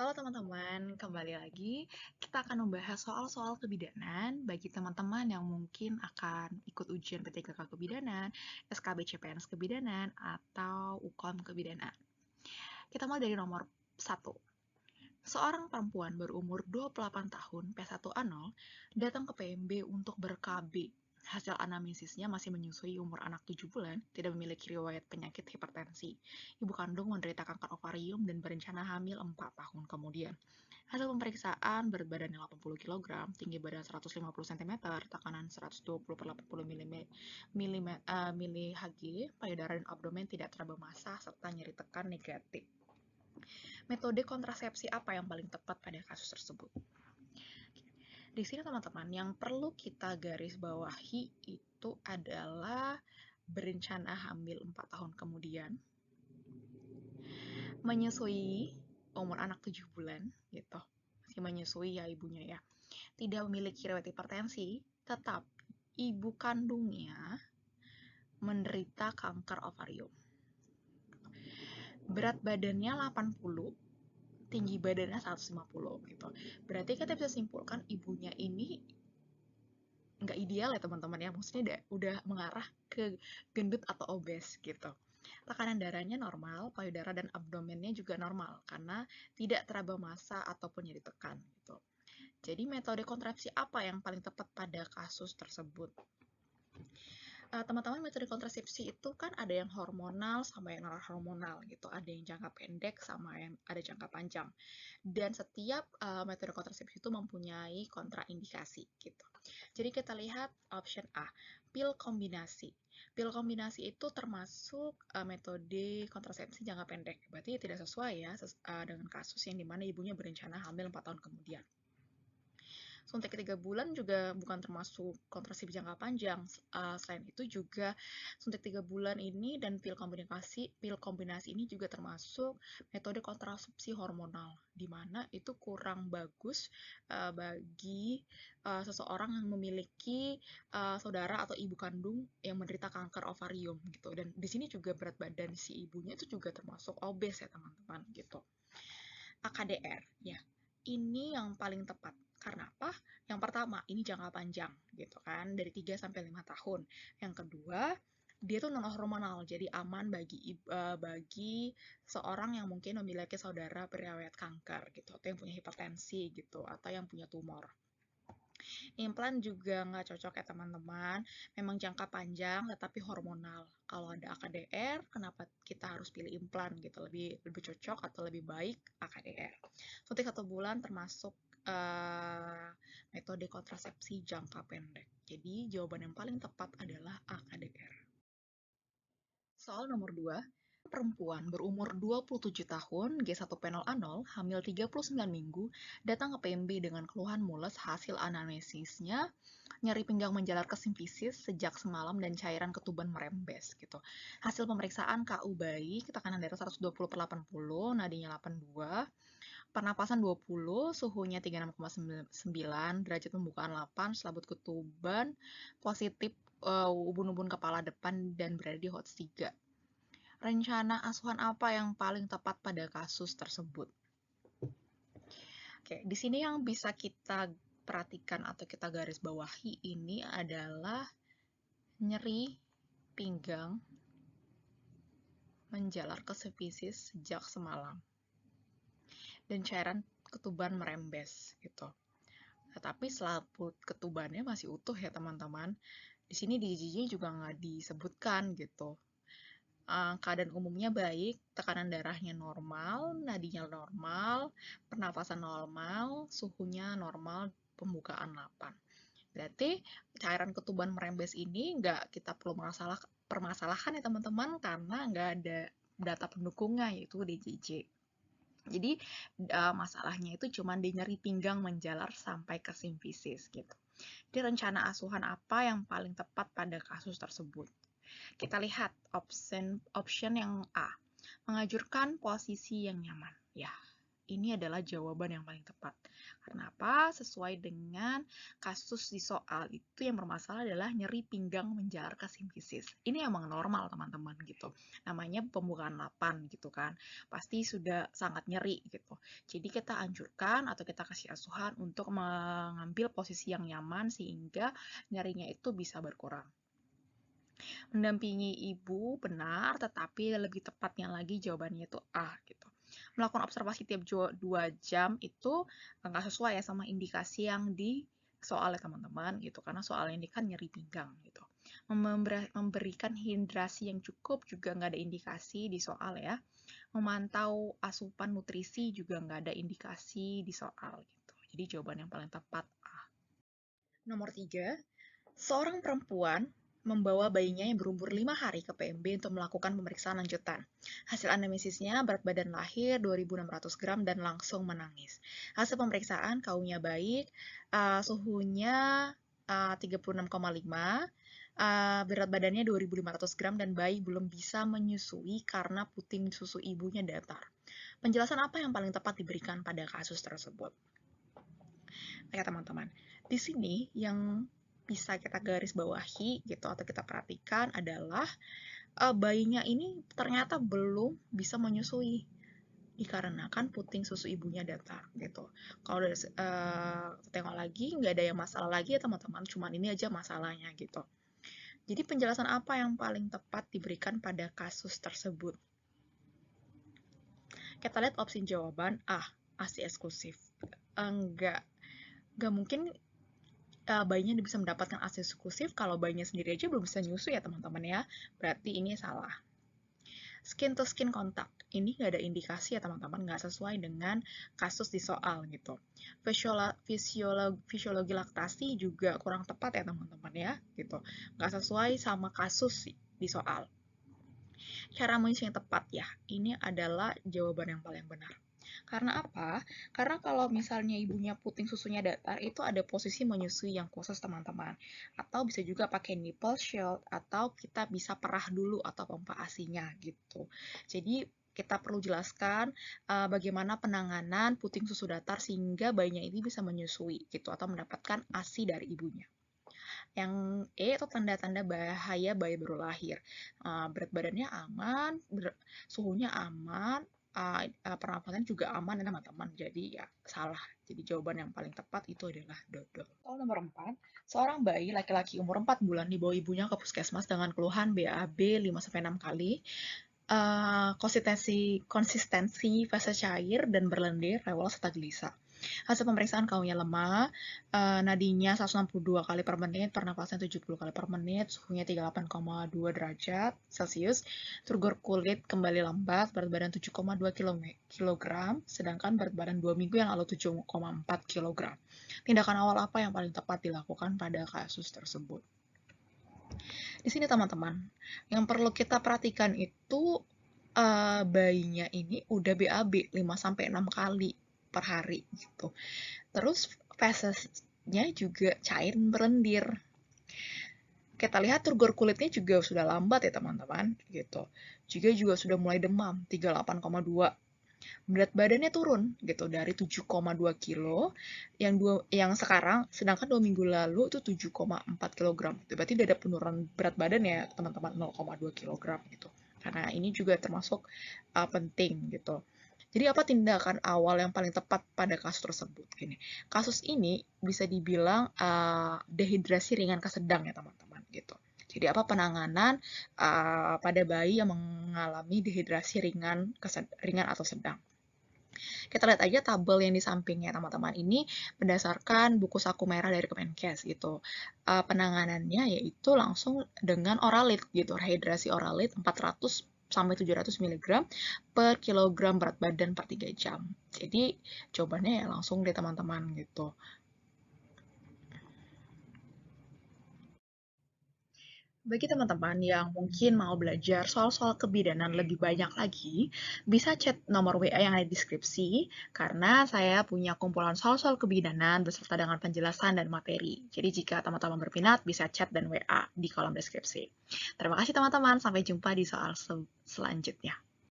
Halo teman-teman, kembali lagi kita akan membahas soal-soal kebidanan bagi teman-teman yang mungkin akan ikut ujian PTKK Kebidanan, SKB CPNS Kebidanan, atau UKOM Kebidanan. Kita mulai dari nomor 1. Seorang perempuan berumur 28 tahun, P1A0, datang ke PMB untuk ber-KB. Hasil anamnesisnya masih menyusui umur anak 7 bulan, tidak memiliki riwayat penyakit hipertensi. Ibu kandung menderita kanker ovarium dan berencana hamil 4 tahun kemudian. Hasil pemeriksaan berat badannya 80 kg, tinggi badan 150 cm, tekanan 120 per 80 mHg, payudara dan abdomen tidak teraba massa, serta nyeri tekan negatif. Metode kontrasepsi apa yang paling tepat pada kasus tersebut? Di sini teman-teman, yang perlu kita garis bawahi itu adalah berencana hamil 4 tahun kemudian, menyusui umur anak 7 bulan, gitu. Masih menyusui ya ibunya ya. Tidak memiliki riwayat hipertensi, tetap ibu kandungnya menderita kanker ovarium. Berat badannya 80, tinggi badannya 150 gitu. Berarti kita bisa simpulkan ibunya ini nggak ideal ya teman-teman ya, maksudnya udah mengarah ke gendut atau obes gitu. Tekanan darahnya normal, payudara dan abdomennya juga normal karena tidak teraba massa ataupun nyeri tekan gitu. Jadi metode kontrasepsi apa yang paling tepat pada kasus tersebut? Teman-teman, metode kontrasepsi itu kan ada yang hormonal sama yang non-hormonal gitu, ada yang jangka pendek sama yang ada jangka panjang, dan setiap metode kontrasepsi itu mempunyai kontraindikasi gitu. Jadi kita lihat option A, pil kombinasi. Pil kombinasi itu termasuk metode kontrasepsi jangka pendek, berarti tidak sesuai ya dengan kasus yang dimana ibunya berencana hamil 4 tahun kemudian. Suntik 3 bulan juga bukan termasuk kontrasepsi jangka panjang. Selain itu juga suntik 3 bulan ini dan pil kombinasi ini juga termasuk metode kontrasepsi hormonal, di mana itu kurang bagus bagi seseorang yang memiliki saudara atau ibu kandung yang menderita kanker ovarium gitu. Dan di sini juga berat badan si ibunya itu juga termasuk obes ya teman-teman gitu. AKDR ya, ini yang paling tepat. Karena apa? Yang pertama, ini jangka panjang gitu kan, dari 3 sampai 5 tahun. Yang kedua, dia tuh non hormonal, jadi aman bagi seorang yang mungkin memiliki saudara beriwayat kanker gitu, atau yang punya hipertensi gitu, atau yang punya tumor. Implan juga nggak cocok ya teman-teman, memang jangka panjang tetapi hormonal. Kalau ada AKDR, kenapa kita harus pilih implan gitu, lebih cocok atau lebih baik AKDR. Suntik 1 bulan termasuk metode kontrasepsi jangka pendek. Jadi jawaban yang paling tepat adalah AKDR. Soal nomor 2, perempuan berumur 27 tahun, G1P0A0, hamil 39 minggu, datang ke PMB dengan keluhan mules hasil anamnesisnya, nyeri pinggang menjalar ke simfisis sejak semalam dan cairan ketuban merembes gitu. Hasil pemeriksaan KU bayi, tekanan darah 120/80, nadinya 82, pernapasan 20, suhunya 36,9, derajat pembukaan 8, selabut ketuban positif ubun-ubun kepala depan dan berada di HOTS 3. Rencana asuhan apa yang paling tepat pada kasus tersebut? Oke, di sini yang bisa kita perhatikan atau kita garis bawahi ini adalah nyeri pinggang menjalar ke simfisis sejak semalam dan cairan ketuban merembes gitu. Tetapi selaput ketubannya masih utuh ya teman-teman. Di sini di EKG juga nggak disebutkan gitu. Keadaan umumnya baik, tekanan darahnya normal, nadinya normal, pernafasan normal, suhunya normal, pembukaan 8. Berarti cairan ketuban merembes ini nggak kita perlu permasalahkan ya teman-teman, karena nggak ada data pendukungnya yaitu DJJ. Jadi masalahnya itu cuma di nyeri pinggang menjalar sampai ke simfisis gitu. Jadi rencana asuhan apa yang paling tepat pada kasus tersebut? Kita lihat option yang A, mengajurkan posisi yang nyaman. Ya, ini adalah jawaban yang paling tepat. Kenapa? Sesuai dengan kasus di soal itu yang bermasalah adalah nyeri pinggang menjalar ke simfisis. Ini emang normal teman-teman gitu. Namanya pembukaan lapan gitu kan. Pasti sudah sangat nyeri gitu. Jadi kita anjurkan atau kita kasih asuhan untuk mengambil posisi yang nyaman sehingga nyerinya itu bisa berkurang. Mendampingi ibu benar, tetapi lebih tepatnya lagi jawabannya itu A gitu. Melakukan observasi tiap 2 jam itu nggak sesuai ya sama indikasi yang di soal ya teman-teman gitu, karena soalnya ini kan nyeri pinggang gitu. Memberikan hidrasi yang cukup juga nggak ada indikasi di soal ya. Memantau asupan nutrisi juga nggak ada indikasi di soal gitu. Jadi jawaban yang paling tepat A. Nomor 3, seorang perempuan membawa bayinya yang berumur 5 hari ke PMB untuk melakukan pemeriksaan lanjutan. Hasil anamnesisnya berat badan lahir 2.600 gram dan langsung menangis. Hasil pemeriksaan kaumnya baik, suhunya 36,5, berat badannya 2.500 gram dan bayi belum bisa menyusui karena puting susu ibunya datar. Penjelasan apa yang paling tepat diberikan pada kasus tersebut? Oke teman-teman, di sini yang bisa kita garis bawahi gitu atau kita perhatikan adalah bayinya ini ternyata belum bisa menyusui dikarenakan puting susu ibunya datar gitu. Kalau dari tengok lagi nggak ada yang masalah lagi ya teman-teman, cuman ini aja masalahnya gitu. Jadi penjelasan apa yang paling tepat diberikan pada kasus tersebut? Kita lihat opsi jawaban A, ASI eksklusif. Enggak mungkin bayinya bisa mendapatkan ASI eksklusif kalau bayinya sendiri aja belum bisa nyusu ya teman-teman ya. Berarti ini salah. Skin to skin contact. Ini nggak ada indikasi ya teman-teman, nggak sesuai dengan kasus di soal gitu. Fisiologi laktasi juga kurang tepat ya teman-teman ya gitu. Nggak sesuai sama kasus di soal. Cara menyusui yang tepat ya, ini adalah jawaban yang paling benar. Karena apa? Karena kalau misalnya ibunya puting susunya datar, itu ada posisi menyusui yang khusus teman-teman. Atau bisa juga pakai nipple shield, atau kita bisa perah dulu atau pompa ASI-nya gitu. Jadi kita perlu jelaskan bagaimana penanganan puting susu datar sehingga bayinya ini bisa menyusui gitu atau mendapatkan ASI dari ibunya. Yang E itu tanda-tanda bahaya bayi baru lahir. Berat badannya aman, suhunya aman, pernapasan juga aman ya teman-teman. Jadi ya salah. Jadi jawaban yang paling tepat itu adalah dodol. Soal nomor 4, seorang bayi laki-laki umur 4 bulan dibawa ibunya ke puskesmas dengan keluhan BAB 5-6 kali. Konsistensi fase cair dan berlendir, rewel serta gelisah. Hasil pemeriksaan kaumnya lemah, nadinya 162 kali per menit, pernapasan 70 kali per menit, suhunya 38,2 derajat Celcius, turgor kulit kembali lambat, berat badan 7,2 kg, sedangkan berat badan 2 minggu yang lalu 7,4 kg. Tindakan awal apa yang paling tepat dilakukan pada kasus tersebut? Di sini teman-teman, yang perlu kita perhatikan itu bayinya ini udah BAB 5-6 kali per hari gitu. Terus fesesnya juga cair berlendir. Kita lihat turgor kulitnya juga sudah lambat ya teman-teman gitu. Juga sudah mulai demam 38,2. Berat badannya turun gitu dari 7,2 kilo yang sekarang, sedangkan 2 minggu lalu itu 7,4 kg. Berarti udah ada penurunan berat badan ya teman-teman 0,2 kg gitu. Karena ini juga termasuk penting gitu. Jadi apa tindakan awal yang paling tepat pada kasus tersebut? Gini, kasus ini bisa dibilang dehidrasi ringan ke sedang ya teman-teman gitu. Jadi apa penanganan pada bayi yang mengalami dehidrasi ringan atau sedang? Kita lihat aja tabel yang di sampingnya teman-teman. Ini berdasarkan buku saku merah dari Kemenkes gitu. Penanganannya yaitu langsung dengan Oralit gitu, rehidrasi Oralit 400 sampai 700 mg per kilogram berat badan per 3 jam. Jadi jawabannya ya langsung deh teman-teman gitu. Bagi teman-teman yang mungkin mau belajar soal-soal kebidanan lebih banyak lagi, bisa chat nomor WA yang ada di deskripsi, karena saya punya kumpulan soal-soal kebidanan beserta dengan penjelasan dan materi. Jadi jika teman-teman berminat, bisa chat dan WA di kolom deskripsi. Terima kasih teman-teman, sampai jumpa di soal selanjutnya.